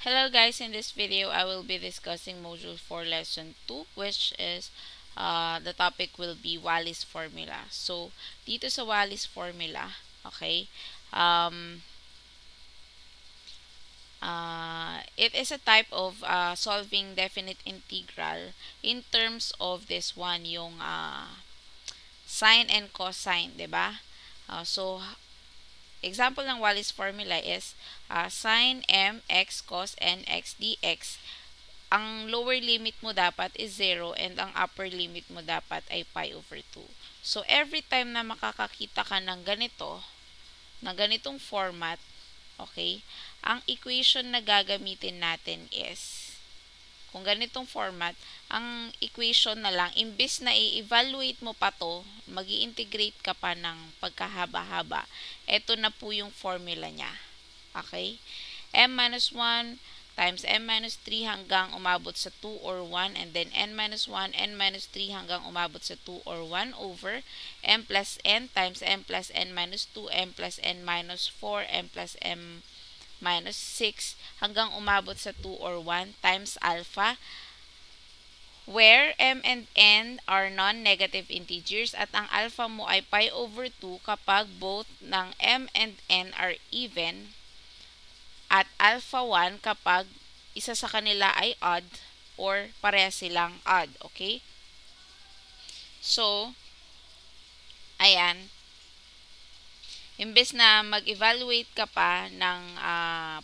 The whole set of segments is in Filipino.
Hello guys, in this video I will be discussing module 4 lesson 2, which is the topic will be Wallis formula. So dito sa Wallis formula, okay, um, it is a type of solving definite integral in terms of this one, yung sine and cosine, 'di ba? So example ng Wallis formula is sine mx cos nx dx. Ang lower limit mo dapat is 0 and ang upper limit mo dapat ay pi over 2. So, every time na makakakita ka ng ganito, na ganitong format, okay, ang equation na gagamitin natin is, kung ganitong format, ang equation na lang, imbis na i-evaluate mo pa to, mag-i-integrate ka pa ng pagkahaba-haba, ito na po yung formula niya. Okay? m-1 times m-3 hanggang umabot sa 2 or 1, and then n-1, n-3 hanggang umabot sa 2 or 1 over m plus n times m plus n-2, m plus n-4, m plus m-6 hanggang umabot sa 2 or 1 times alpha, where m and n are non-negative integers at ang alpha mo ay pi over 2 kapag both ng m and n are even, at alpha 1 kapag isa sa kanila ay odd or parehas silang odd. Okay? So, ayan. Imbes na mag-evaluate ka pa ng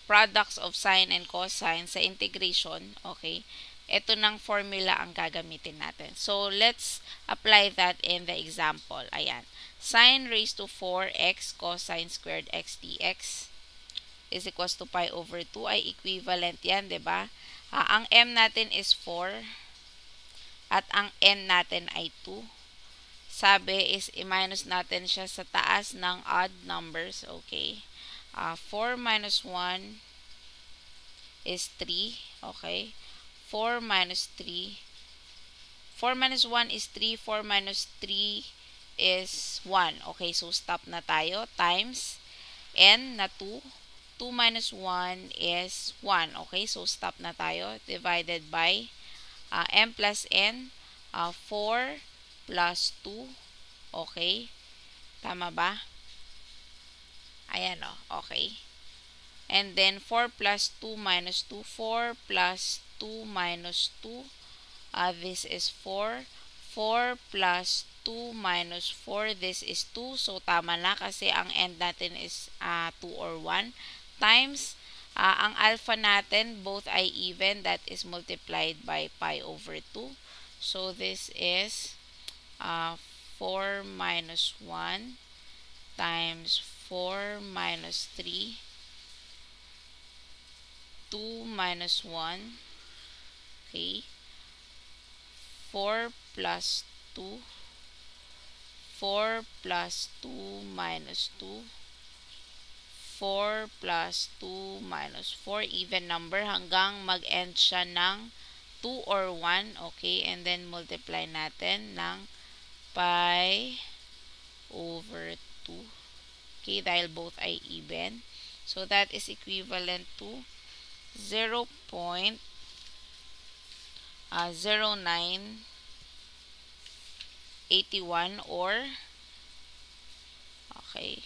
products of sine and cosine sa integration, okay, ito ng formula ang gagamitin natin. So, let's apply that in the example. Ayan. Sine raised to 4x cosine squared x dx is equals to pi over 2 ay equivalent yan, 'di ba? Ang m natin is 4 at ang n natin ay 2. Sabi is i-minus natin siya sa taas ng odd numbers, okay? 4 minus 1 is 3, okay? 4 minus 3. 4 minus 1 is 3, 4 minus 3 is 1. Okay, so stop na tayo. Times n na 2. 2 minus 1 is 1. Okay, so stop na tayo. Divided by m plus n, 4 plus 2. Okay, tama ba? Ayan o, okay. And then 4 plus 2 minus 2, 4 plus 2 minus 2, this is 4. 4 plus 2 minus 4, this is 2. So, tama na kasi ang end natin is 2 or 1. Times, ang alpha natin, both ay even, that is multiplied by pi over 2. So, this is 4 minus 1 times 4 minus 3, 2 minus 1, okay, 4 plus 2, 4 plus 2 minus 2, 4 plus 2 minus 4, even number hanggang mag-end siya ng 2 or 1, okay, and then multiply natin ng pi over 2, okay, dahil both ay even. So, that is equivalent to 0.0981 or, okay,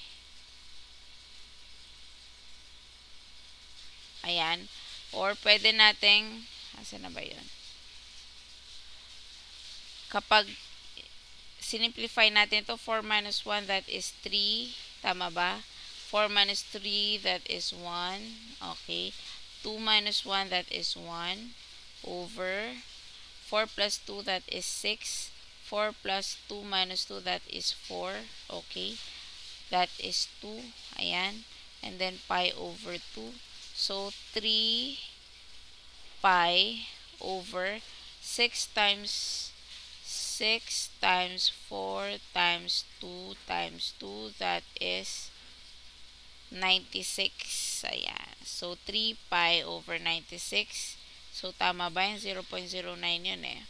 ayan. Or, pwede nating, asan na ba yun? Kapag sinimplify natin ito, 4 minus 1, that is 3. Tama ba? 4 minus 3, that is 1. Okay. 2 minus 1, that is 1. Over 4 plus 2, that is 6. 4 plus 2 minus 2, that is 4. Okay. That is 2. Ayan. And then pi over 2. So, 3 pi over 6 times 4 times 2 times 2, that is 96. Ayan. So, 3 pi over 96. So, tama ba yung 0.09 yun eh?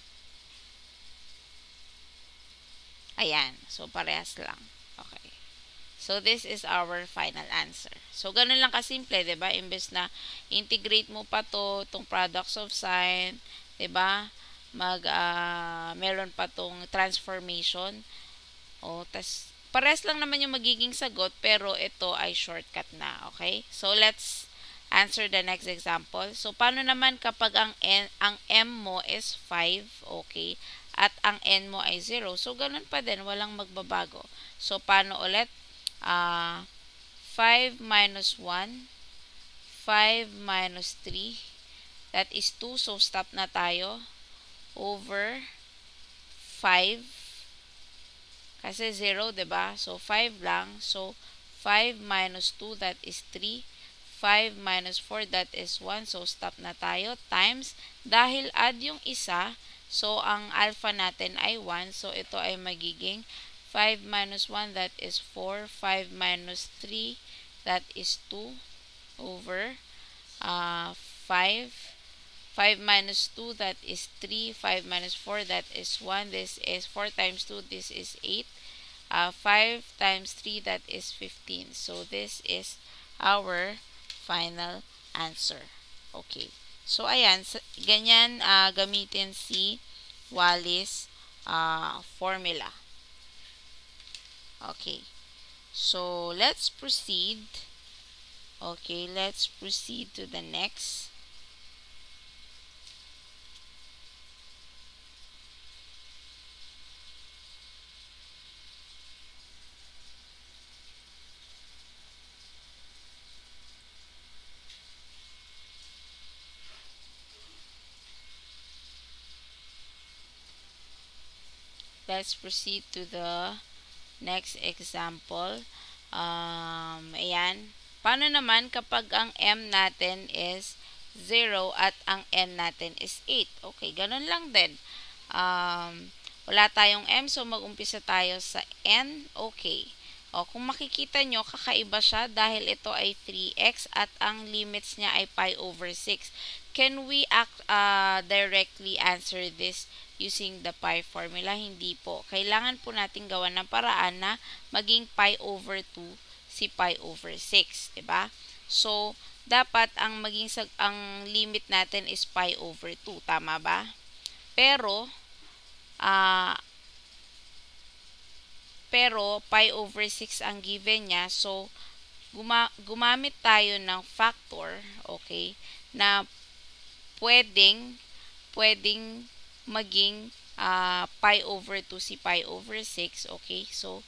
Ayan. So, parehas lang. Okay. So, this is our final answer. So, ganun lang kasimple, diba? Imbes na integrate mo pa tong products of sine, diba? Meron pa tong transformation. O, tas, pares lang naman yung magiging sagot, pero ito ay shortcut na, okay? So, let's answer the next example. So, paano naman kapag ang M mo is 5, okay? At ang N mo ay 0. So, ganun pa din, walang magbabago. So, paano ulit? 5 minus 1, 5 minus 3, that is 2. So, stop na tayo. Over 5. Kasi 0, diba? So, 5 lang. So, 5 minus 2, that is 3. 5 minus 4, that is 1. So, stop na tayo. Times, dahil add yung isa, so, ang alpha natin ay 1. So, ito ay magiging 5 minus 1, that is 4. 5 minus 3, that is 2. Over 5. 5 minus 2, that is 3. 5 minus 4, that is 1. This is 4 times 2, this is 8. 5 times 3, that is 15. So, this is our final answer. Okay. So, ayan. Ganyan gamitin si Wallis formula. Okay. So, let's proceed. Okay, let's proceed to the next. Let's proceed to the next example. Ayan. Paano naman kapag ang M natin is 0 at ang N natin is 8? Okay, ganun lang din. Wala tayong M, so mag-umpisa tayo sa N. Okay. O, kung makikita nyo, kakaiba siya dahil ito ay 3x at ang limits niya ay pi over 6. Can we directly answer this using the pi formula? Hindi po. Kailangan po natin gawan ng paraan na maging pi over 2 si pi over 6, 'di ba? So, dapat ang limit natin is pi over 2, tama ba? Pero pi over 6 ang given niya. So, gumamit tayo ng factor, okay, na pwedeng maging pi over 2 si pi over 6, okay? So,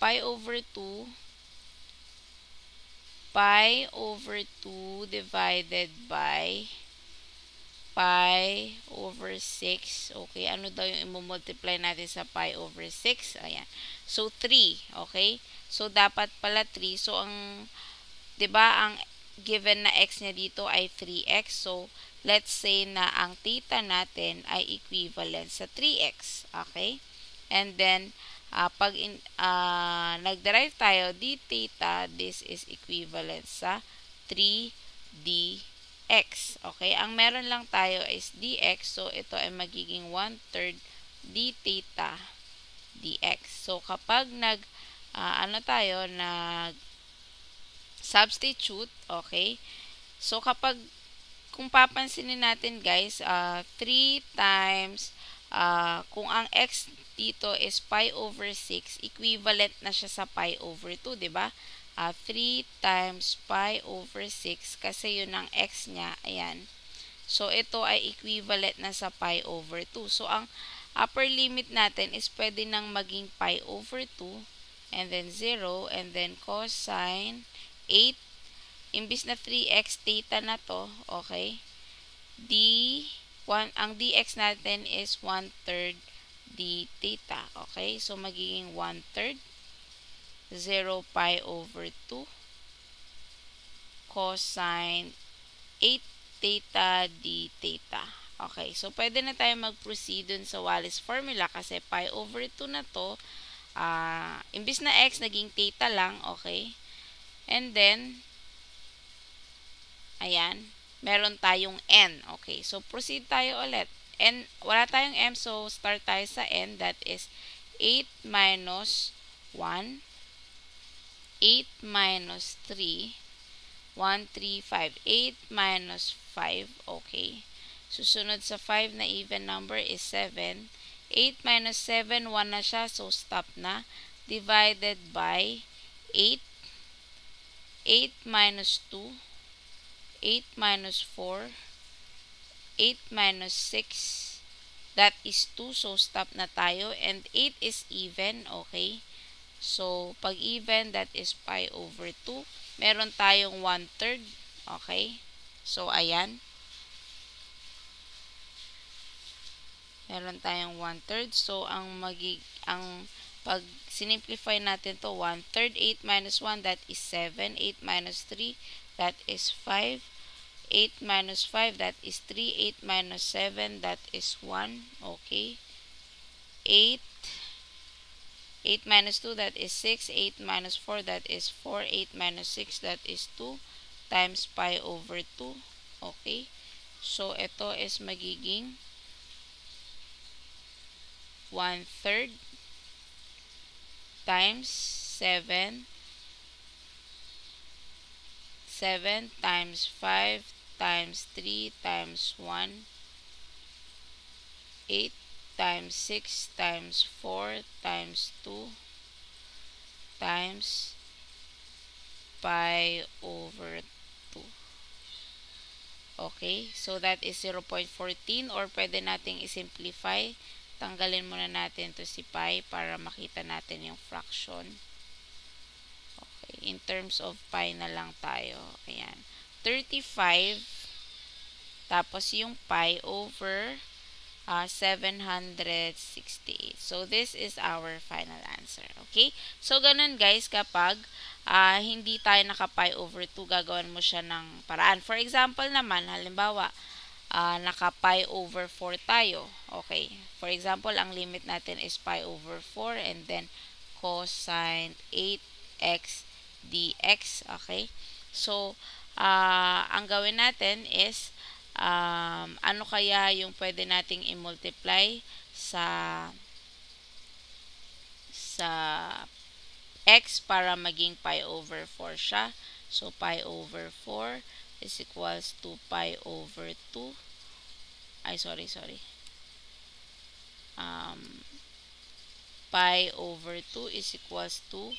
pi over 2 divided by pi over 6. Okay, ano daw yung i-multiply natin sa pi over 6? Ayan. So, 3. Okay? So, dapat pala 3. So, 'di ba, ang given na x niya dito ay 3x. So, let's say na ang theta natin ay equivalent sa 3x. Okay? And then, pag nag-derive tayo, d theta, this is equivalent sa 3d x. Okay? Ang meron lang tayo is dx. So, ito ay magiging 1/3 d theta dx. So, kapag substitute, okay? So, kung papansinin natin guys, 3 times, kung ang x dito is pi over 6, equivalent na siya sa pi over 2, diba? 3 times pi over 6 kasi yun ang x niya. Ayan. So, ito ay equivalent na sa pi over 2. So, ang upper limit natin is pwede nang maging pi over 2 and then 0 and then cosine 8. Imbis na 3x theta na to, okay? Ang dx natin is 1/3 d theta. Okay? So, magiging 1/3 0 pi over 2 cosine 8 theta d theta. Okay, so pwede na tayo mag-proceed dun sa Wallis formula kasi pi over 2 na to, imbis na x, naging theta lang, okay? And then, ayan, meron tayong n, okay? So, proceed tayo ulit. N, wala tayong m, so start tayo sa n, that is 8 minus 1 8 minus 3, 1, 3, 5. 8 minus 5, okay. Susunod sa 5 na even number is 7. 8 minus 7, 1 na siya, so stop na. Divided by 8. 8 minus 2, 8 minus 4, 8 minus 6, that is 2, so stop na tayo. And 8 is even, okay. So, pag even, that is pi over 2. Meron tayong 1/3, okay. So, ayan. Meron tayong 1/3. So, ang pag simplify natin to, 1/3, 8 minus 1, that is 7. 8 minus 3, that is 5. 8 minus 5, that is 3. 8 minus 7, that is 1. Okay. 8. 8 minus 2, that is 6. 8 minus 4, that is 4. 8 minus 6, that is 2. Times pi over 2. Okay. So, ito is magiging 1/3 times 7. 7 times 5 times 3 times 1. 8 times 6 times 4 times 2 times pi over 2. Okay, so that is 0.14, or pwede nating isimplify. Tanggalin muna natin to si pi para makita natin yung fraction. Okay, in terms of pi na lang tayo. Ayan, 35, tapos yung pi over 768. So, this is our final answer. Okay? So, ganun guys, kapag hindi tayo naka-pi over 2, gagawin mo siya ng paraan. For example naman, halimbawa, naka-pi over 4 tayo. Okay? For example, ang limit natin is pi over 4 and then cosine 8x dx. Okay? So, ang gawin natin is ano kaya yung pwede nating i-multiply sa x para maging pi over 4 siya. So, pi over 4 is equals to pi over 2. Ay, sorry. Pi over 2 is equals to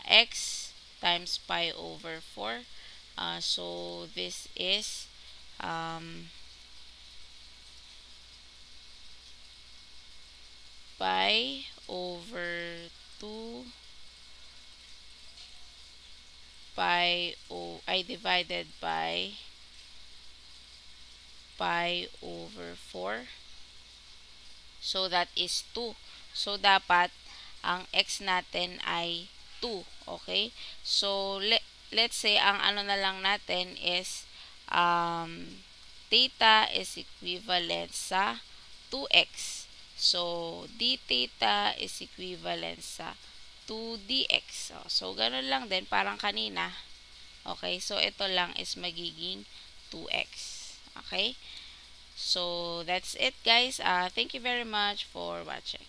x times pi over 4. So, this is pi over 2 divided by pi over 4. So, that is 2. So, dapat ang x natin ay 2. Okay? So, let's say, ang ano na lang natin is theta is equivalent sa 2x. So, d theta is equivalent sa 2 dx. So, ganun lang din, parang kanina. Okay? So, ito lang is magiging 2x. Okay? So, that's it guys. Thank you very much for watching.